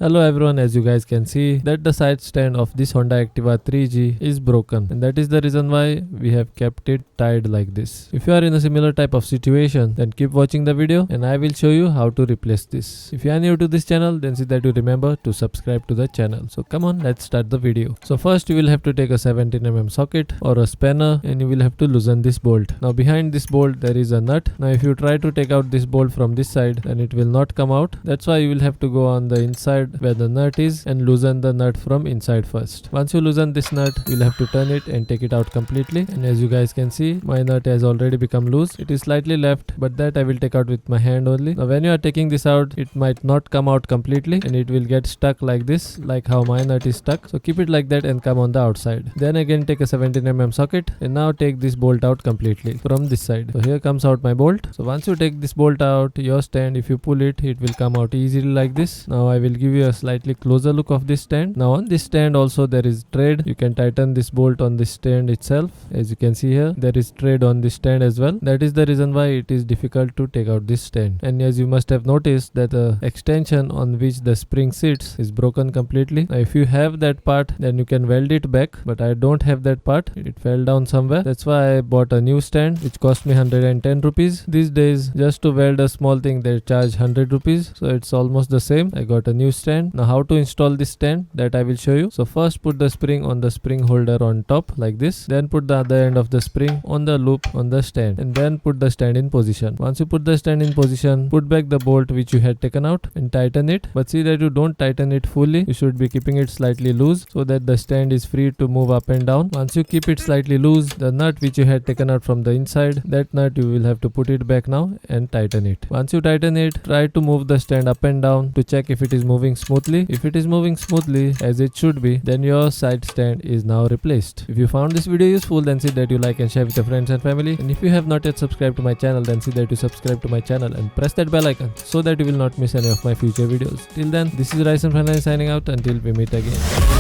Hello everyone, as you guys can see that the side stand of this Honda Activa 3G is broken, and that is the reason why we have kept it tied like this. If you are in a similar type of situation, then keep watching the video and I will show you how to replace this. If you are new to this channel, then see that you remember to subscribe to the channel. So come on, let's start the video. So first you will have to take a 17mm socket or a spanner and you will have to loosen this bolt. Now behind this bolt there is a nut. Now if you try to take out this bolt from this side, then it will not come out. That's why you will have to go on the inside where the nut is and loosen the nut from inside first. Once you loosen this nut, you'll have to turn it and take it out completely, and as you guys can see, my nut has already become loose. It is slightly left, but that I will take out with my hand only. Now when you are taking this out, it might not come out completely and it will get stuck like this, like how my nut is stuck. So keep it like that and come on the outside. Then again take a 17mm socket and now take this bolt out completely from this side. So here comes out my bolt. So once you take this bolt out, your stand, if you pull it, it will come out easily like this. Now I will give you a slightly closer look of this stand. Now on this stand also there is thread. You can tighten this bolt on this stand itself. As you can see here, there is thread on this stand as well. That is the reason why it is difficult to take out this stand. And as you must have noticed that the extension on which the spring sits is broken completely. Now if you have that part, then you can weld it back, but I don't have that part. It fell down somewhere. That's why I bought a new stand which cost me 110 rupees. These days just to weld a small thing they charge 100 rupees. So it's almost the same. I got a new stand. Now how to install this stand, that I will show you. So first put the spring on the spring holder on top like this, then put the other end of the spring on the loop on the stand, and then put the stand in position. Once you put the stand in position, put back the bolt which you had taken out and tighten it, but see that you don't tighten it fully. You should be keeping it slightly loose so that the stand is free to move up and down. Once you keep it slightly loose, the nut which you had taken out from the inside, that nut you will have to put it back now and tighten it. Once you tighten it, try to move the stand up and down to check if it is moving smoothly. If it is moving smoothly as it should be, then your side stand is now replaced. If you found this video useful, then see that you like and share with your friends and family, and if you have not yet subscribed to my channel, then see that you subscribe to my channel and press that bell icon so that you will not miss any of my future videos. Till then, this is RysFix signing out until we meet again.